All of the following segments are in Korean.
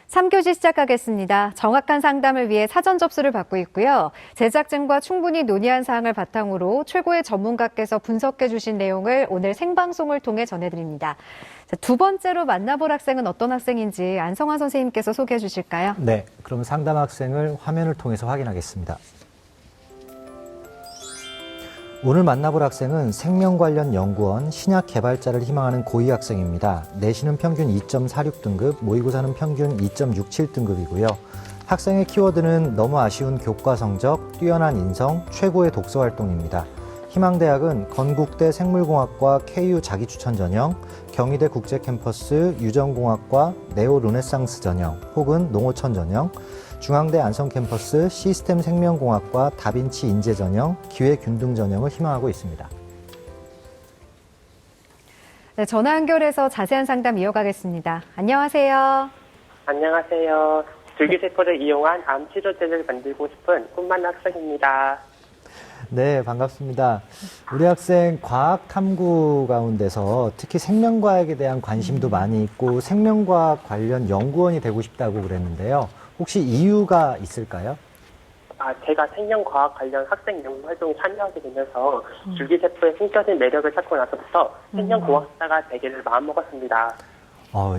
3교시 시작하겠습니다. 정확한 상담을 위해 사전 접수를 받고 있고요. 제작진과 충분히 논의한 사항을 바탕으로 최고의 전문가께서 분석해 주신 내용을 오늘 생방송을 통해 전해드립니다. 자, 두 번째로 만나볼 학생은 어떤 학생인지 안성환 선생님께서 소개해 주실까요? 네, 그럼 상담 학생을 화면을 통해서 확인하겠습니다. 오늘 만나볼 학생은 생명 관련 연구원 신약 개발자를 희망하는 고2 학생입니다. 내신은 평균 2.46등급, 모의고사는 평균 2.67등급이고요. 학생의 키워드는 너무 아쉬운 교과 성적, 뛰어난 인성, 최고의 독서 활동입니다. 희망대학은 건국대 생물공학과 KU 자기추천 전형, 경희대 국제캠퍼스 유전공학과 네오 르네상스 전형 혹은 농어촌 전형, 중앙대 안성캠퍼스 시스템 생명공학과 다빈치 인재 전형, 기회균등 전형을 희망하고 있습니다. 네, 전화 연결해서 자세한 상담 이어가겠습니다. 안녕하세요. 안녕하세요. 줄기세포를 이용한 암 치료제를 만들고 싶은 꿈만 학생입니다. 네, 반갑습니다. 우리 학생 과학 탐구 가운데서 특히 생명과학에 대한 관심도 많이 있고 생명과학 관련 연구원이 되고 싶다고 그랬는데요. 혹시 이유가 있을까요? 제가 생명과학 관련 학생 연구 활동에 참여하게 되면서 줄기세포의 숨겨진 매력을 찾고 나서부터 생명공학자가 되기를 마음먹었습니다.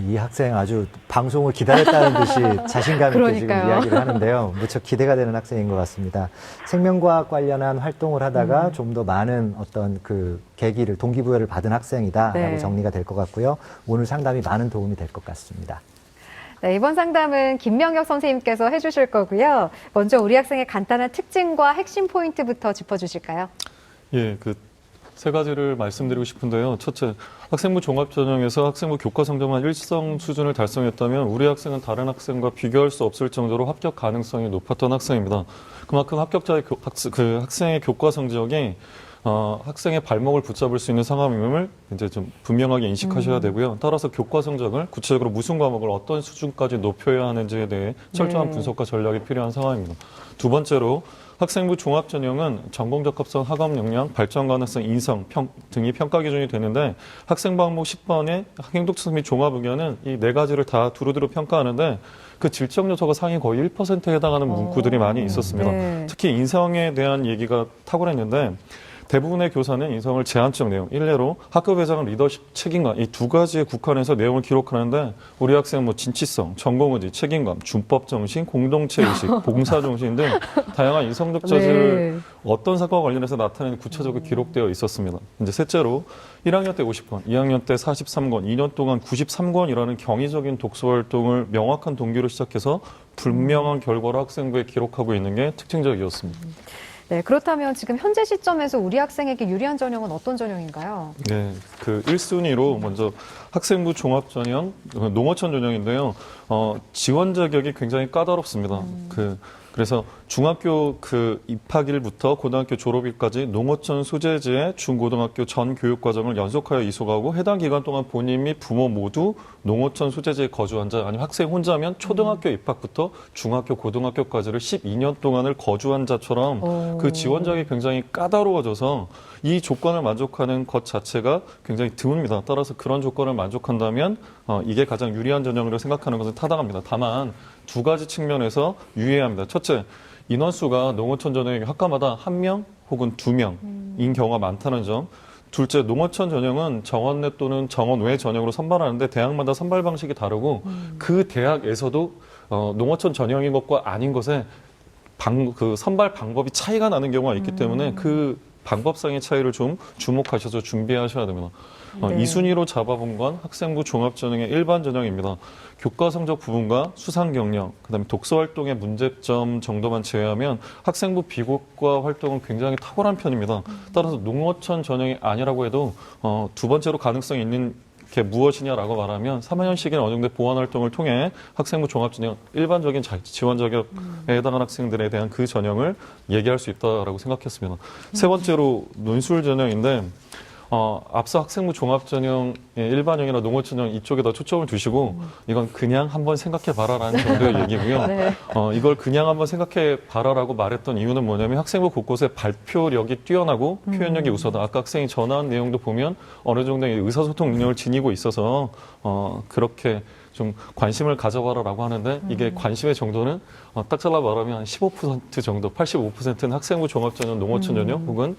이 학생 아주 방송을 기다렸다는 듯이 자신감 있게 지금 그러니까요. 이야기를 하는데요. 무척 기대가 되는 학생인 것 같습니다. 생명과학 관련한 활동을 하다가 좀 더 많은 어떤 그 계기를, 동기부여를 받은 학생이다라고 네. 정리가 될 것 같고요. 오늘 상담이 많은 도움이 될 것 같습니다. 네, 이번 상담은 김명혁 선생님께서 해주실 거고요. 먼저 우리 학생의 간단한 특징과 핵심 포인트부터 짚어주실까요? 예, 세 가지를 말씀드리고 싶은데요. 첫째, 학생부 종합전형에서 학생부 교과 성적만 일정 수준을 달성했다면 우리 학생은 다른 학생과 비교할 수 없을 정도로 합격 가능성이 높았던 학생입니다. 그만큼 학생의 교과 성적이 학생의 발목을 붙잡을 수 있는 상황임을 이제 좀 분명하게 인식하셔야 되고요. 따라서 교과 성적을 구체적으로 무슨 과목을 어떤 수준까지 높여야 하는지에 대해 철저한 분석과 전략이 필요한 상황입니다. 두 번째로 학생부 종합전형은 전공적합성, 학업 역량, 발전 가능성, 인성 등이 평가 기준이 되는데 학생부 항목 10번의 행동특성 및 종합의견은 이 네 가지를 다 두루두루 평가하는데 그 질적 요소가 상위 거의 1%에 해당하는 문구들이 많이 있었습니다. 네. 특히 인성에 대한 얘기가 탁월했는데 대부분의 교사는 인성을 제한적 내용, 일례로 학급 회장은 리더십 책임감 이 두 가지에 국한해서 내용을 기록하는데 우리 학생은 진취성, 전공의지, 책임감, 준법 정신, 공동체 의식, 봉사 정신 등 다양한 인성적 자질을 어떤 사건과 관련해서 나타내는 구체적으로 기록되어 있었습니다. 이제 셋째로 1학년 때 50권, 2학년 때 43권, 2년 동안 93권이라는 경이적인 독서 활동을 명확한 동기로 시작해서 분명한 결과를 학생부에 기록하고 있는 게 특징적이었습니다. 네, 그렇다면 지금 현재 시점에서 우리 학생에게 유리한 전형은 어떤 전형인가요? 네, 1순위로 먼저 학생부 종합전형, 농어촌 전형인데요. 지원 자격이 굉장히 까다롭습니다. 그래서 중학교 입학일부터 고등학교 졸업일까지 농어촌 소재지의 중고등학교 전 교육과정을 연속하여 이수하고 해당 기간 동안 본인 및 부모 모두 농어촌 소재지에 거주한 자, 아니면 학생 혼자면 초등학교 입학부터 중학교, 고등학교까지를 12년 동안을 거주한 자처럼 그 지원 자격이 굉장히 까다로워져서 이 조건을 만족하는 것 자체가 굉장히 드뭅니다. 따라서 그런 조건을 만족한다면 이게 가장 유리한 전형으로 생각하는 것은 타당합니다. 다만 두 가지 측면에서 유의해야 합니다. 첫째, 인원수가 농어촌 전형이 학과마다 1명 혹은 2명인 경우가 많다는 점. 둘째, 농어촌 전형은 정원 내 또는 정원 외 전형으로 선발하는데 대학마다 선발 방식이 다르고 그 대학에서도 농어촌 전형인 것과 아닌 것에 선발 방법이 차이가 나는 경우가 있기 때문에 그 방법상의 차이를 좀 주목하셔서 준비하셔야 됩니다. 네. 2순위로 잡아본 건 학생부 종합전형의 일반 전형입니다. 교과 성적 부분과 수상 경력, 그다음에 독서 활동의 문제점 정도만 제외하면 학생부 비교과 활동은 굉장히 탁월한 편입니다. 따라서 농어촌 전형이 아니라고 해도 두 번째로 가능성이 있는 게 무엇이냐라고 말하면 3학년 시기는 어느 정도 보완 활동을 통해 학생부 종합전형 일반적인 지원 자격에 해당하는 학생들에 대한 그 전형을 얘기할 수 있다라고 생각했습니다. 세 번째로 논술 전형인데 앞서 학생부 종합전형, 일반형이나 농어촌형 이쪽에 더 초점을 두시고 이건 그냥 한번 생각해 봐라라는 정도의 얘기고요. 네. 이걸 그냥 한번 생각해 봐라라고 말했던 이유는 뭐냐면 학생부 곳곳에 발표력이 뛰어나고 표현력이 우수하다. 아까 학생이 전화한 내용도 보면 어느 정도의 의사소통 능력을 지니고 있어서 그렇게 좀 관심을 가져봐라라고 하는데 이게 관심의 정도는 딱 잘라 말하면 한 15% 정도, 85%는 학생부 종합전형, 농어촌 전형 혹은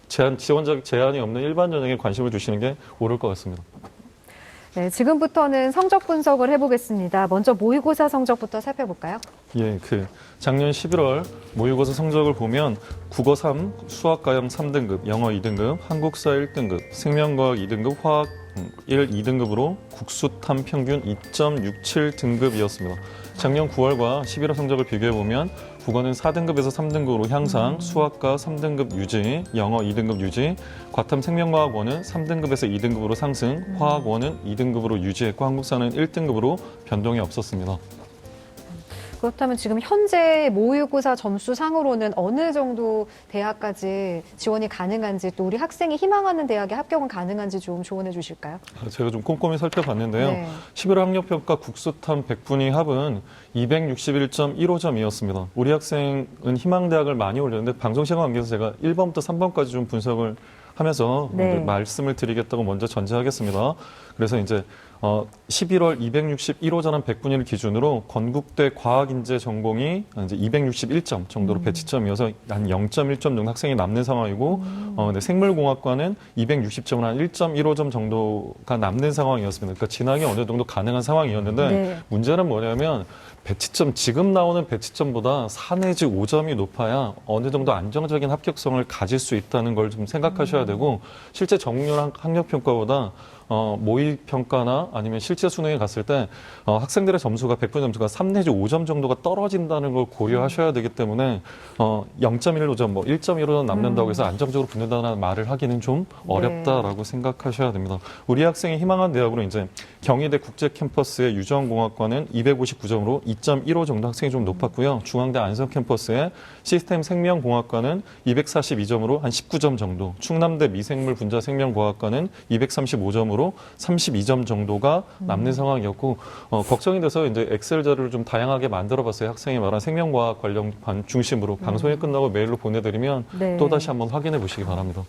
지원적 제한이 없는 일반 전형에 관심을 두시는 게 옳을 것 같습니다. 네, 지금부터는 성적 분석을 해보겠습니다. 먼저 모의고사 성적부터 살펴볼까요? 예, 작년 11월 모의고사 성적을 보면 국어 3, 수학 가형 3등급, 영어 2등급, 한국사 1등급, 생명과학 2등급, 화학 1, 2등급으로 국수탐 평균 2.67등급이었습니다. 작년 9월과 11월 성적을 비교해보면 국어는 4등급에서 3등급으로 향상, 수학과 3등급 유지, 영어 2등급 유지, 과탐 생명과학 1은 3등급에서 2등급으로 상승, 화학 1은 2등급으로 유지했고 한국사는 1등급으로 변동이 없었습니다. 그렇다면 지금 현재 모의고사 점수 상으로는 어느 정도 대학까지 지원이 가능한지 또 우리 학생이 희망하는 대학에 합격은 가능한지 좀 조언해 주실까요? 제가 좀 꼼꼼히 살펴봤는데요. 네. 11월 학력평가 국수탐 100분위 합은 261.15점이었습니다. 우리 학생은 희망대학을 많이 올렸는데 방송 시간 관계에서 제가 1번부터 3번까지 좀 분석을 하면서 네. 말씀을 드리겠다고 먼저 전제하겠습니다. 그래서 이제 11월 261호자는 100분위를 기준으로 건국대 과학인재 전공이 이제 261점 정도로 배치점이어서 한 0.1점 정도 학생이 남는 상황이고 네, 생물공학과는 260점을 한 1.15점 정도가 남는 상황이었습니다. 그러니까 진학이 어느 정도 가능한 상황이었는데 네. 문제는 뭐냐면 배치점, 지금 나오는 배치점보다 4 내지 5점이 높아야 어느 정도 안정적인 합격성을 가질 수 있다는 걸 좀 생각하셔야 되고 실제 정률 학력평가보다 모의평가나 아니면 실제 수능에 갔을 때 학생들의 점수가 100분 점수가 3 내지 5점 정도가 떨어진다는 걸 고려하셔야 되기 때문에 0.15점, 뭐 1.15점 남는다고 해서 안정적으로 붙는다는 말을 하기는 좀 어렵다라고 생각하셔야 됩니다. 우리 학생이 희망한 대학으로 이제 경희대 국제캠퍼스의 유전공학과는 259점으로 2.15 정도 학생이 좀 높았고요. 중앙대 안성캠퍼스의 시스템 생명공학과는 242점으로 한 19점 정도, 충남대 미생물 분자 생명과학과는 235점으로 32점 정도가 남는 상황이었고 걱정이 돼서 이제 엑셀 자료를 좀 다양하게 만들어봤어요. 학생이 말한 생명과학 관련 반 중심으로 방송이 끝나고 메일로 보내드리면 네. 또 다시 한번 확인해 보시기 바랍니다.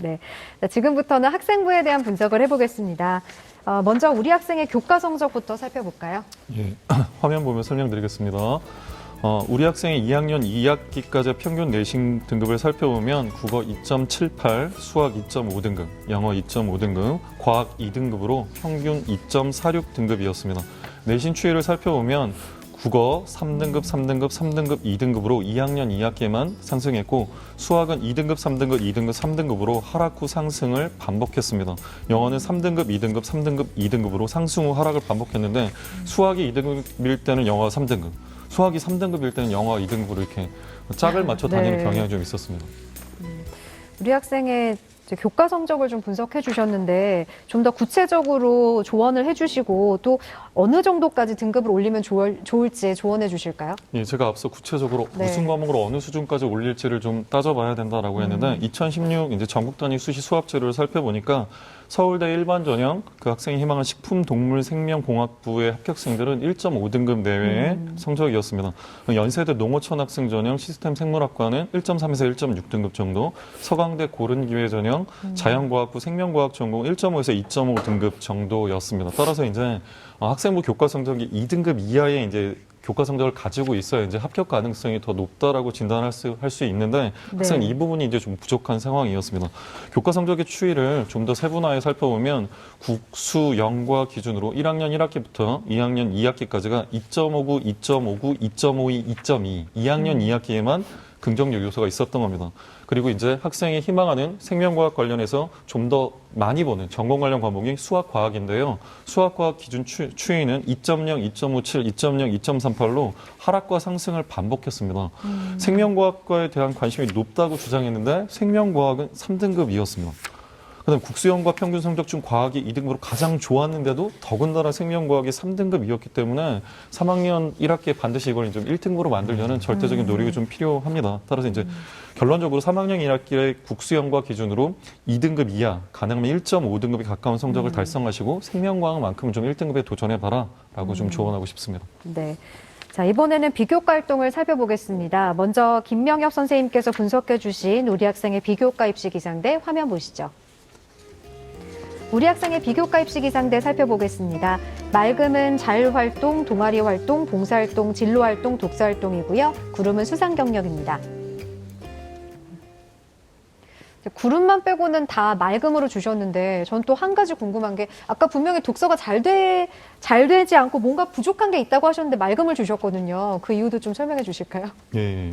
네. 자, 지금부터는 학생부에 대한 분석을 해보겠습니다. 먼저 우리 학생의 교과 성적부터 살펴볼까요? 예, 화면 보면 설명드리겠습니다. 우리 학생의 2학년 2학기까지 평균 내신 등급을 살펴보면 국어 2.78, 수학 2.5등급, 영어 2.5등급, 과학 2등급으로 평균 2.46등급이었습니다. 내신 추이를 살펴보면 국어 3등급, 3등급, 3등급, 2등급으로 2학년 2학기에만 상승했고 수학은 2등급, 3등급, 2등급, 3등급으로 하락 후 상승을 반복했습니다. 영어는 3등급, 2등급, 3등급, 2등급으로 상승 후 하락을 반복했는데 수학이 2등급일 때는 영어가 3등급, 수학이 3등급일 때는 영어가 2등급으로 이렇게 짝을 맞춰 다니는 네. 경향이 좀 있었습니다. 우리 학생의 이제 교과 성적을 좀 분석해 주셨는데 좀 더 구체적으로 조언을 해 주시고 또 어느 정도까지 등급을 올리면 좋을지 조언해 주실까요? 예, 제가 앞서 구체적으로 네. 무슨 과목으로 어느 수준까지 올릴지를 좀 따져봐야 된다라고 했는데 2016 이제 전국 단위 수시 수학 자료를 살펴보니까 서울대 일반 전형 그 학생이 희망한 식품동물생명공학부의 합격생들은 1.5등급 내외의 성적이었습니다. 연세대 농어촌 학생 전형 시스템 생물학과는 1.3에서 1.6등급 정도, 서강대 고른기회 전형 자연과학부 생명과학 전공 1.5에서 2.5등급 정도였습니다. 따라서 이제 학생부 교과 성적이 2등급 이하의 이제 교과 성적을 가지고 있어야 이제 합격 가능성이 더 높다라고 진단할 수 있는데 학생은 이 부분이 이제 좀 부족한 상황이었습니다. 교과 성적의 추이를 좀 더 세분화해 살펴보면 국수 영과 기준으로 1학년 1학기부터 2학년 2학기까지가 2.59, 2.59, 2.52, 2.2, 2학년 2학기에만 긍정적 요소가 있었던 겁니다. 그리고 이제 학생이 희망하는 생명과학 관련해서 좀 더 많이 보는 전공 관련 과목이 수학과학인데요. 수학과학 기준 추이는 2.0, 2.57, 2.0, 2.38로 하락과 상승을 반복했습니다. 생명과학과에 대한 관심이 높다고 주장했는데 생명과학은 3등급이었습니다. 그다음 국수형과 평균 성적 중 과학이 2등급으로 가장 좋았는데도 더군다나 생명과학이 3등급이었기 때문에 3학년 1학기에 반드시 이걸 좀 1등급으로 만들려는 절대적인 노력이 좀 필요합니다. 따라서 이제 결론적으로 3학년 1학기에 국수형과 기준으로 2등급 이하, 가능하면 1.5등급에 가까운 성적을 달성하시고 생명과학만큼은 좀 1등급에 도전해봐라라고 좀 조언하고 싶습니다. 네. 자, 이번에는 비교과 활동을 살펴보겠습니다. 먼저 김명엽 선생님께서 분석해 주신 우리 학생의 비교과 입시 기상대 화면 보시죠. 우리 학생의 비교과 입시 기상대 살펴보겠습니다. 맑음은 자율활동, 동아리활동, 봉사활동, 진로활동, 독서활동이고요. 구름은 수상경력입니다. 구름만 빼고는 다 맑음으로 주셨는데 전 또 한 가지 궁금한 게 아까 분명히 독서가 잘 되지 않고 뭔가 부족한 게 있다고 하셨는데 맑음을 주셨거든요. 그 이유도 좀 설명해 주실까요? 예,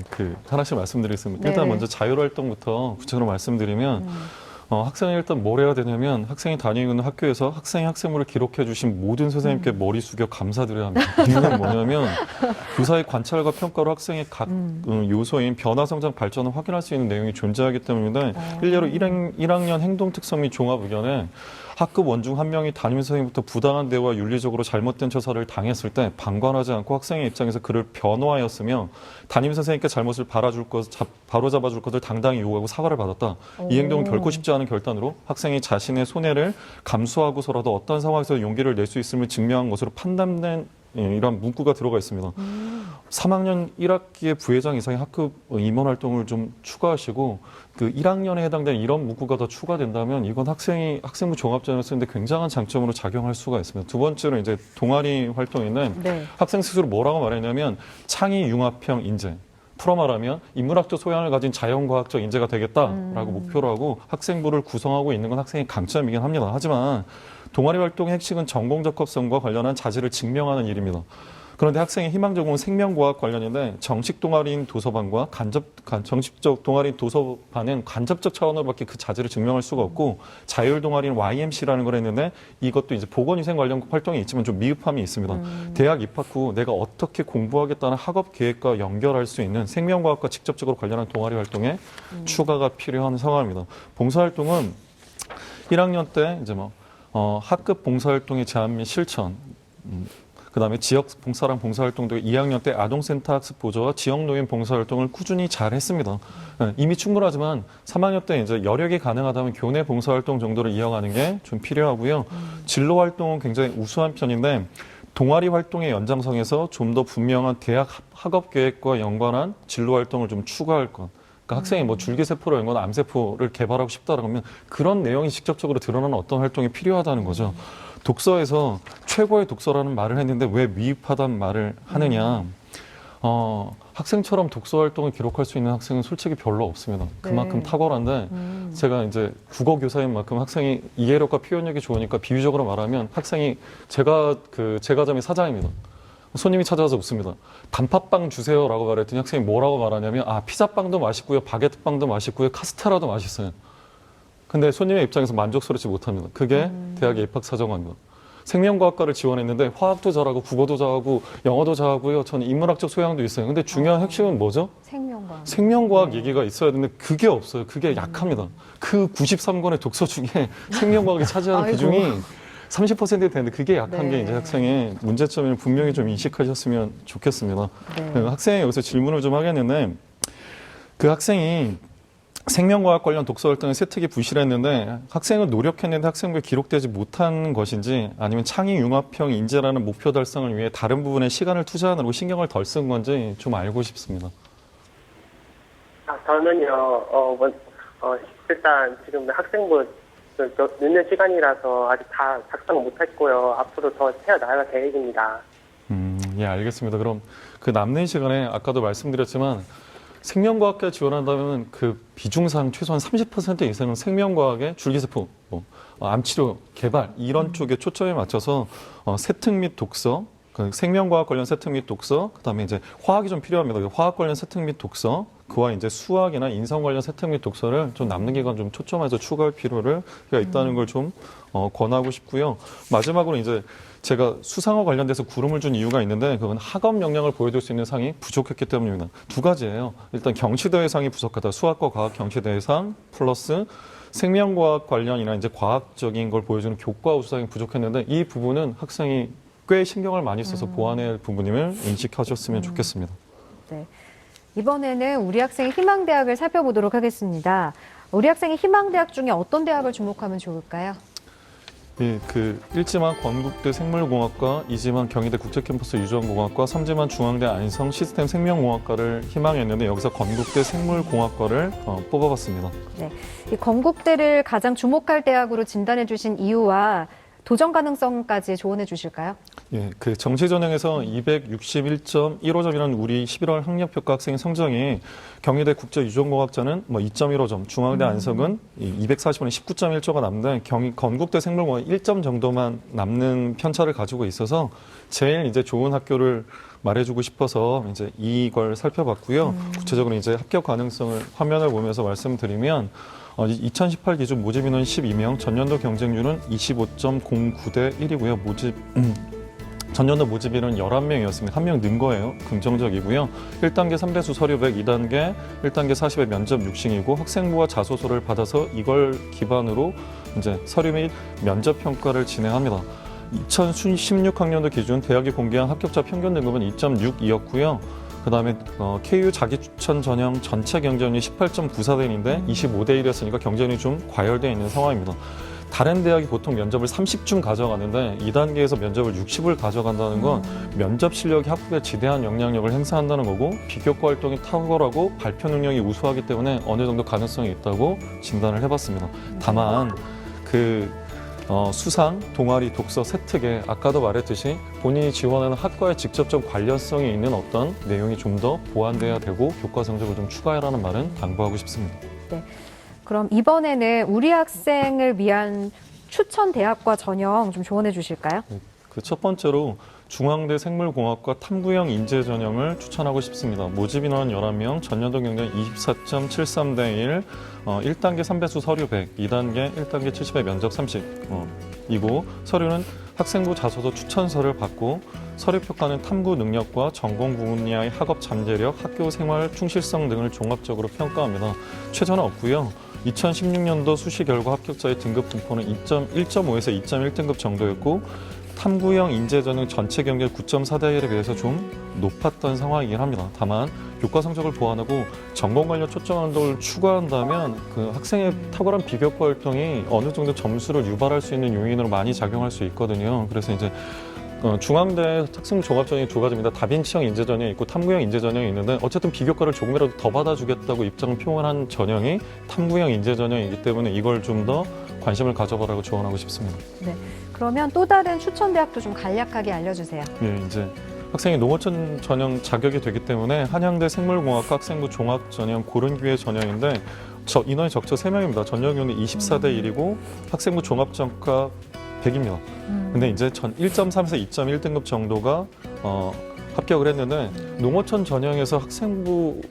하나씩 말씀드리겠습니다. 네네. 일단 먼저 자율활동부터 구체적으로 말씀드리면 학생이 일단 뭘 해야 되냐면 학생이 다니고 있는 학교에서 학생의 학생물을 기록해 주신 모든 선생님께 머리 숙여 감사드려야 합니다. 이유는 뭐냐면 교사의 관찰과 평가로 학생의 각 요소인 변화, 성장, 발전을 확인할 수 있는 내용이 존재하기 때문에 일례로 1학년 행동 특성 및 종합 의견에 학급 원중 한 명이 담임 선생님부터 부당한 대우와 윤리적으로 잘못된 처사를 당했을 때 방관하지 않고 학생의 입장에서 그를 변호하였으며 담임 선생님께 잘못을 바로잡아줄 것을 당당히 요구하고 사과를 받았다. 이 행동은 결코 쉽지 않은 결단으로 학생이 자신의 손해를 감수하고서라도 어떤 상황에서 용기를 낼 수 있음을 증명한 것으로 판단된 이런 문구가 들어가 있습니다. 3학년 1학기의 부회장 이상의 학급 임원 활동을 좀 추가하시고 그 1학년에 해당되는 이런 문구가 더 추가된다면 이건 학생부 종합전을 쓰는데 굉장한 장점으로 작용할 수가 있습니다. 두 번째로 이제 동아리 활동인데 네. 학생 스스로 뭐라고 말했냐면 창의 융합형 인재. 풀어 말하면 인문학적 소양을 가진 자연과학적 인재가 되겠다라고 목표로 하고 학생부를 구성하고 있는 건 학생의 강점이긴 합니다. 하지만 동아리 활동의 핵심은 전공 적합성과 관련한 자질을 증명하는 일입니다. 그런데 학생의 희망적으로는 생명과학 관련인데 정식 동아리인 도서반과 정식적 동아리인 도서반은 간접적 차원으로밖에 그 자질을 증명할 수가 없고 자율 동아리인 YMC라는 걸 했는데 이것도 이제 보건위생 관련 활동이 있지만 좀 미흡함이 있습니다. 대학 입학 후 내가 어떻게 공부하겠다는 학업 계획과 연결할 수 있는 생명과학과 직접적으로 관련한 동아리 활동에 추가가 필요한 상황입니다. 봉사활동은 1학년 때 이제 학급 봉사활동의 제안 및 실천, 그다음에 지역 봉사랑 봉사활동도 2학년 때 아동센터 학습 보조와 지역 노인 봉사활동을 꾸준히 잘 했습니다. 이미 충분하지만 3학년 때 이제 여력이 가능하다면 교내 봉사활동 정도를 이어가는 게 좀 필요하고요. 진로 활동은 굉장히 우수한 편인데 동아리 활동의 연장성에서 좀 더 분명한 대학 학업 계획과 연관한 진로 활동을 좀 추가할 것. 그러니까 학생이 줄기세포를 연구한 암세포를 개발하고 싶다라고 하면 그런 내용이 직접적으로 드러나는 어떤 활동이 필요하다는 거죠. 독서에서 최고의 독서라는 말을 했는데 왜 미흡하다는 말을 하느냐. 학생처럼 독서 활동을 기록할 수 있는 학생은 솔직히 별로 없습니다. 그만큼 네. 탁월한데 제가 이제 국어 교사인 만큼 학생이 이해력과 표현력이 좋으니까 비유적으로 말하면 학생이 제과점의 사장입니다. 손님이 찾아와서 묻습니다. 단팥빵 주세요라고 말했더니 학생이 뭐라고 말하냐면 피자빵도 맛있고요, 바게트빵도 맛있고요, 카스테라도 맛있어요. 근데 손님의 입장에서 만족스럽지 못합니다. 그게 대학의 입학 사정관입니다. 생명과학과를 지원했는데 화학도 잘하고 국어도 잘하고 영어도 잘하고요. 저는 인문학적 소양도 있어요. 근데 중요한 핵심은 뭐죠? 생명과학 얘기가 있어야 되는데 그게 없어요. 그게 약합니다. 그 93권의 독서 중에 생명과학이 차지하는 비중이 30% 되는데 그게 약한 게 이제 학생의 문제점을 분명히 좀 인식하셨으면 좋겠습니다. 네. 학생이 여기서 질문을 좀 하겠는데 그 학생이 생명과학 관련 독서 활동에 세특이 부실했는데 학생은 노력했는데 학생부에 기록되지 못한 것인지 아니면 창의 융합형 인재라는 목표 달성을 위해 다른 부분에 시간을 투자하느라고 신경을 덜 쓴 건지 좀 알고 싶습니다. 저는요, 일단 지금 학생부 늦는 시간이라서 아직 다 작성 못했고요. 앞으로 더 채워나갈 계획입니다. 예, 알겠습니다. 그럼 그 남는 시간에 아까도 말씀드렸지만 생명과학에 지원한다면 그 비중상 최소한 30% 이상은 생명과학의 줄기세포, 암치료 개발 이런 쪽에 초점에 맞춰서 세특 및 독서, 그 생명과학 관련 세특 및 독서, 그다음에 이제 화학이 좀 필요합니다. 화학 관련 세특 및 독서, 그와 이제 수학이나 인성 관련 세특 및 독서를 좀 남는 기간 좀 초점해서 추가할 필요가 있다는 걸 좀 권하고 싶고요. 마지막으로 이제 제가 수상어 관련돼서 구름을 준 이유가 있는데 그건 학업 역량을 보여줄 수 있는 상이 부족했기 때문입니다. 두 가지예요. 일단 경시대회상이 부족하다. 수학과 과학 경시대회상 플러스 생명과학 관련이나 이제 과학적인 걸 보여주는 교과 우수상이 부족했는데 이 부분은 학생이 꽤 신경을 많이 써서 보완해야 할 부분임을 인식하셨으면 좋겠습니다. 네. 이번에는 우리 학생의 희망대학을 살펴보도록 하겠습니다. 우리 학생의 희망대학 중에 어떤 대학을 주목하면 좋을까요? 예, 1지만 건국대 생물공학과, 2지만 경희대 국제캠퍼스 유전공학과, 3지만 중앙대 안성 시스템 생명공학과를 희망했는데 여기서 건국대 생물공학과를 뽑아봤습니다. 네. 이 건국대를 가장 주목할 대학으로 진단해 주신 이유와 도전 가능성까지 조언해 주실까요? 예, 정시 전형에서 261.15점이라는 우리 11월 학력평가 학생의 성적이 경희대 국제유전공학자는 2.15점, 중앙대 안성은 240분에 19.1점가 남는데 건국대 생물공학 1점 정도만 남는 편차를 가지고 있어서 제일 이제 좋은 학교를 말해주고 싶어서 이제 이걸 살펴봤고요. 구체적으로 이제 합격 가능성을 화면을 보면서 말씀드리면 2018 기준 모집 인원 12명, 전년도 경쟁률은 25.09대 1이고요. 전년도 모집 인원 11명이었습니다. 1명 는 거예요. 긍정적이고요. 1단계 3배수 서류 100, 2단계 1단계 40의 면접 6싱이고 학생부와 자소서를 받아서 이걸 기반으로 이제 서류 및 면접 평가를 진행합니다. 2016학년도 기준 대학이 공개한 합격자 평균 등급은 2.62였고요. 그다음에 KU 자기추천 전형 전체 경쟁률이 18.94대인데 25대 1이었으니까 경쟁이 좀 과열되어 있는 상황입니다. 다른 대학이 보통 면접을 30쯤 가져가는데 2단계에서 면접을 60을 가져간다는 건 면접 실력이 학부에 지대한 영향력을 행사한다는 거고 비교과 활동이 탁월하고 발표 능력이 우수하기 때문에 어느 정도 가능성이 있다고 진단을 해봤습니다. 다만 수상, 동아리, 독서, 세특에 아까도 말했듯이 본인이 지원하는 학과에 직접적 관련성이 있는 어떤 내용이 좀 더 보완돼야 되고 교과 성적을 좀 추가해라는 말은 당부하고 싶습니다. 네. 그럼 이번에는 우리 학생을 위한 추천 대학과 전형 좀 조언해 주실까요? 첫 번째로 중앙대 생물공학과 탐구형 인재 전형을 추천하고 싶습니다. 모집 인원 11명, 전년도 경쟁 24.73대 1, 1단계 3배수 서류 100, 2단계 1단계 70의 면접 30. 이고 서류는 학생부 자소서 추천서를 받고 서류 평가는 탐구 능력과 전공 분야의 학업 잠재력, 학교 생활 충실성 등을 종합적으로 평가합니다. 최저는 없고요. 2016년도 수시 결과 합격자의 등급 분포는 1.5에서 2.1등급 정도였고 탐구형 인재 전형 전체 경쟁 9.4대 1에 비해서 좀 높았던 상황이긴 합니다. 다만 교과 성적을 보완하고 전공 관련 초점 활동을 추가한다면 학생의 탁월한 비교과 활동이 어느 정도 점수를 유발할 수 있는 요인으로 많이 작용할 수 있거든요. 그래서 이제 중앙대 학생 종합전형이 두 가지입니다. 다빈치형 인재 전형이 있고 탐구형 인재 전형이 있는데 어쨌든 비교과를 조금이라도 더 받아주겠다고 입장을 표현한 전형이 탐구형 인재 전형이기 때문에 이걸 좀 더 관심을 가져보라고 조언하고 싶습니다. 네. 그러면 또 다른 추천 대학도 좀 간략하게 알려주세요. 네, 이제 학생이 농어촌 전형 자격이 되기 때문에 한양대 생물공학과 학생부 종합 전형 고른 기회 전형인데 인원이 적죠 3명입니다. 전형 경우 24대 1이고 학생부 종합 전과 100입니다. 근데 이제 1.3에서 2.1등급 정도가 합격을 했는데 농어촌 전형에서 학생부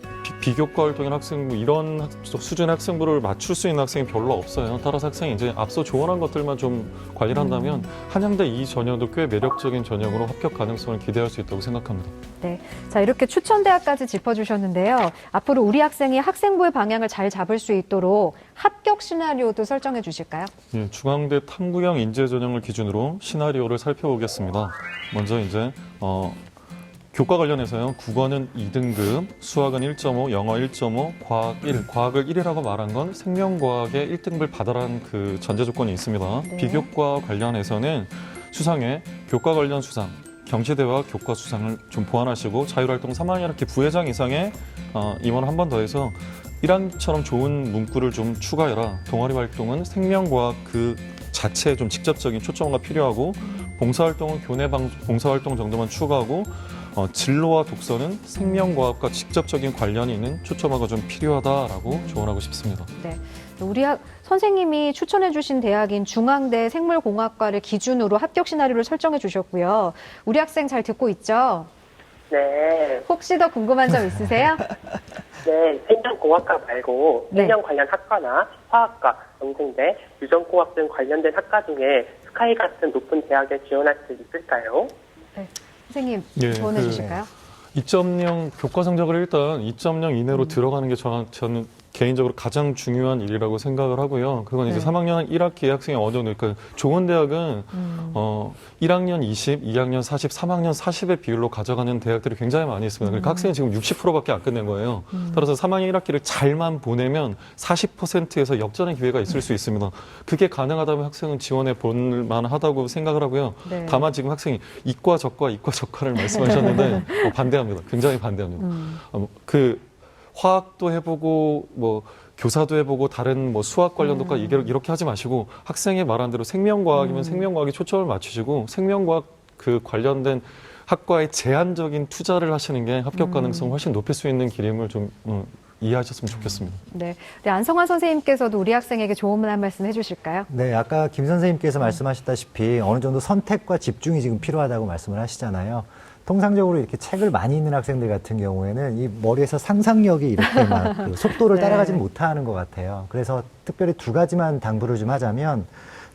비교과 활동인 학생부 이런 수준의 학생부를 맞출 수 있는 학생이 별로 없어요. 따라서 학생이 이제 앞서 조언한 것들만 좀 관리를 한다면 한양대 이 전형도 꽤 매력적인 전형으로 합격 가능성을 기대할 수 있다고 생각합니다. 네, 자 이렇게 추천 대학까지 짚어주셨는데요. 앞으로 우리 학생이 학생부의 방향을 잘 잡을 수 있도록 합격 시나리오도 설정해 주실까요? 예, 중앙대 탐구형 인재 전형을 기준으로 시나리오를 살펴보겠습니다. 먼저 이제 교과 관련해서요. 국어는 2등급, 수학은 1.5, 영어 1.5, 과학 1. 과학을 1이라고 말한 건 생명과학의 1등급을 받아라는 전제 조건이 있습니다. 네. 비교과 관련해서는 수상에 교과 관련 수상, 경시대와 교과 수상을 좀 보완하시고 자율활동 3학년학기 부회장 이상의 임원 한 번 더 해서 1학기처럼 좋은 문구를 좀 추가해라. 동아리 활동은 생명과학 자체에 좀 직접적인 초점화가 필요하고 봉사활동은 교내 봉사활동 정도만 추가하고 진로와 독서는 생명과학과 직접적인 관련이 있는 초점화가 좀 필요하다라고 조언하고 싶습니다. 네, 우리 선생님이 추천해 주신 대학인 중앙대 생물공학과를 기준으로 합격 시나리오를 설정해 주셨고요. 우리 학생 잘 듣고 있죠? 네. 혹시 더 궁금한 점 있으세요? 네, 생명공학과 말고 네. 생명 관련 학과나 화학과, 영생대, 유전공학 등 관련된 학과 중에 스카이 같은 높은 대학에 지원할 수 있을까요? 네, 선생님 예, 조언해 주실까요? 2.0 교과 성적을 일단 2.0 이내로 들어가는 게 저는 개인적으로 가장 중요한 일이라고 생각을 하고요. 그건 이제 네. 3학년 1학기 학생이 어느 정도, 그러니까 좋은 대학은 1학년 20, 2학년 40, 3학년 40의 비율로 가져가는 대학들이 굉장히 많이 있습니다. 그러니까 학생이 지금 60%밖에 안 끝낸 거예요. 따라서 3학년 1학기를 잘만 보내면 40%에서 역전의 기회가 있을 수 있습니다. 그게 가능하다면 학생은 지원해 볼 만하다고 생각을 하고요. 네. 다만 지금 학생이 이과 저과를 말씀하셨는데 반대합니다. 굉장히 반대합니다. 그 화학도 해보고 뭐 교사도 해보고 다른 뭐 수학 관련도과 이렇게 하지 마시고 학생의 말한 대로 생명과학이면 생명과학에 초점을 맞추시고 생명과학 그 관련된 학과에 제한적인 투자를 하시는 게 합격 가능성을 훨씬 높일 수 있는 길임을 좀 이해하셨으면 좋겠습니다. 네. 네, 안성환 선생님께서도 우리 학생에게 좋은 한 말씀 해주실까요? 네, 아까 김 선생님께서 말씀하셨다시피 어느 정도 선택과 집중이 지금 필요하다고 말씀을 하시잖아요. 통상적으로 이렇게 책을 많이 읽는 학생들 같은 경우에는 이 머리에서 상상력이 이렇게 막 그 속도를 네. 따라가지는 못하는 것 같아요. 그래서 특별히 두 가지만 당부를 좀 하자면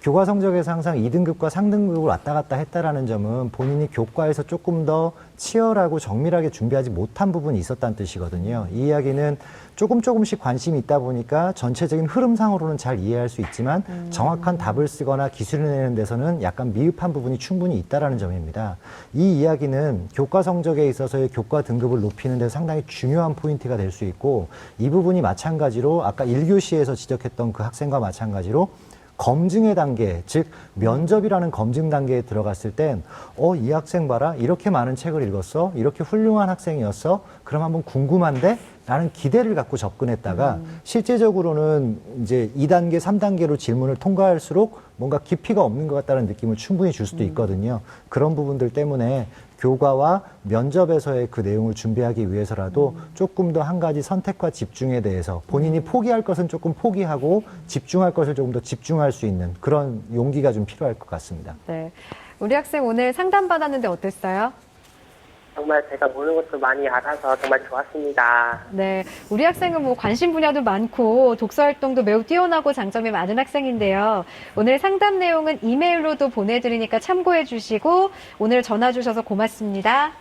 교과 성적에서 항상 2등급과 상등급을 왔다 갔다 했다라는 점은 본인이 교과에서 조금 더 치열하고 정밀하게 준비하지 못한 부분이 있었다는 뜻이거든요. 이 이야기는 조금씩 관심이 있다 보니까 전체적인 흐름상으로는 잘 이해할 수 있지만 정확한 답을 쓰거나 기술을 내는 데서는 약간 미흡한 부분이 충분히 있다라는 점입니다. 이 이야기는 교과 성적에 있어서의 교과 등급을 높이는 데 상당히 중요한 포인트가 될 수 있고 이 부분이 마찬가지로 아까 1교시에서 지적했던 그 학생과 마찬가지로 검증의 단계, 즉 면접이라는 검증 단계에 들어갔을 땐 이 학생 봐라, 이렇게 많은 책을 읽었어, 이렇게 훌륭한 학생이었어, 그럼 한번 궁금한데? 라는 기대를 갖고 접근했다가 실제적으로는 이제 2단계, 3단계로 질문을 통과할수록 뭔가 깊이가 없는 것 같다는 느낌을 충분히 줄 수도 있거든요. 그런 부분들 때문에 교과와 면접에서의 그 내용을 준비하기 위해서라도 조금 더 한 가지 선택과 집중에 대해서 본인이 포기할 것은 조금 포기하고 집중할 것을 조금 더 집중할 수 있는 그런 용기가 좀 필요할 것 같습니다. 네. 우리 학생 오늘 상담 받았는데 어땠어요? 정말 제가 모르는 것도 많이 알아서 정말 좋았습니다. 네. 우리 학생은 뭐 관심 분야도 많고 독서 활동도 매우 뛰어나고 장점이 많은 학생인데요. 오늘 상담 내용은 이메일로도 보내드리니까 참고해 주시고 오늘 전화 주셔서 고맙습니다.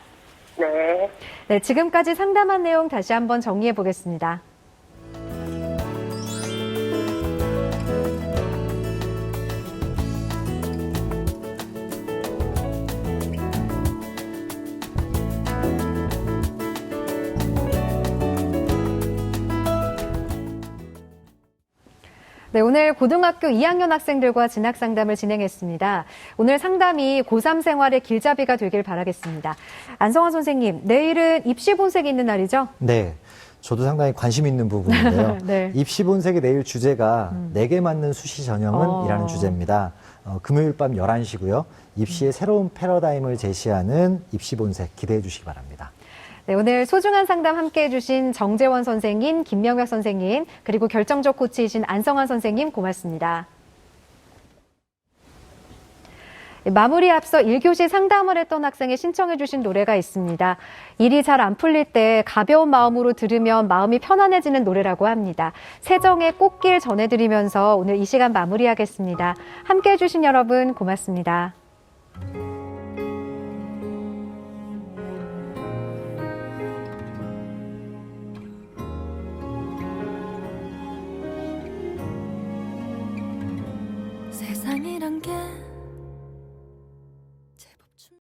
네. 네. 지금까지 상담한 내용 다시 한번 정리해 보겠습니다. 네, 오늘 고등학교 2학년 학생들과 진학 상담을 진행했습니다. 오늘 상담이 고3 생활의 길잡이가 되길 바라겠습니다. 안성환 선생님, 내일은 입시 본색이 있는 날이죠? 네. 저도 상당히 관심 있는 부분인데요. 네. 입시 본색의 내일 주제가 내게 맞는 수시 전형은 이라는 주제입니다. 금요일 밤 11시고요. 입시의 새로운 패러다임을 제시하는 입시 본색 기대해 주시기 바랍니다. 네, 오늘 소중한 상담 함께해 주신 정재원 선생님, 김명혁 선생님, 그리고 결정적 코치이신 안성환 선생님 고맙습니다. 마무리 앞서 1교시 상담을 했던 학생이 신청해 주신 노래가 있습니다. 일이 잘 안 풀릴 때 가벼운 마음으로 들으면 마음이 편안해지는 노래라고 합니다. 세정의 꽃길 전해드리면서 오늘 이 시간 마무리하겠습니다. 함께해 주신 여러분 고맙습니다. 세상이란 게